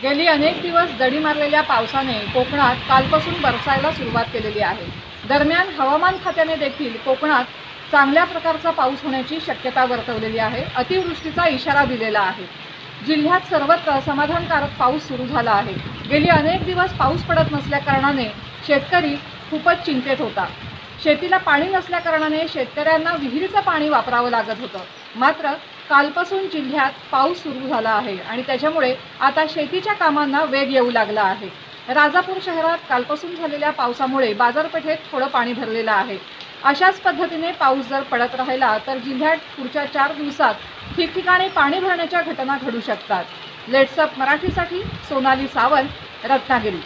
गेली अनेक दिवस दडी मारलेल्या पावसाने कोकणात कालपासून बरसायला सुरुवात केलेली आहे। दरम्यान हवामान खात्याने देखील कोकणात चांगल्या प्रकारचा पाऊस होण्याची शक्यता वर्तवलेली आहे। अतिवृष्टीचा इशारा दिलेला आहे। जिल्ह्यात सर्वत्र समाधानकारक पाऊस सुरू झाला आहे। गेली अनेक दिवस पाऊस पडत नसल्या कारणाने शेतकरी खूपच चिंतेत होता। शेतीला पाणी नसल्या कारणाने शेतकऱ्यांना विहिरीचं पाणी वापरावं लागत होतं। मात्र कालपासून जिल्ह्यात पाऊस सुरू झाला आहे आणि त्याच्यामुळे आता शेतीच्या कामांना वेग येऊ लागला आहे। राजापूर शहरात कालपासून झालेल्या पावसामुळे बाजारपेठेत थोडं पाणी भरलेलं आहे। अशाच पद्धतीने पाऊस जर पडत राहिला तर जिल्ह्यात पुढच्या 4 दिवसात ठिकठिकाणी पाणी भरण्याच्या घटना घडू शकतात। लेट्स अप मराठीसाठी सोनाली सावंत, रत्नागिरी।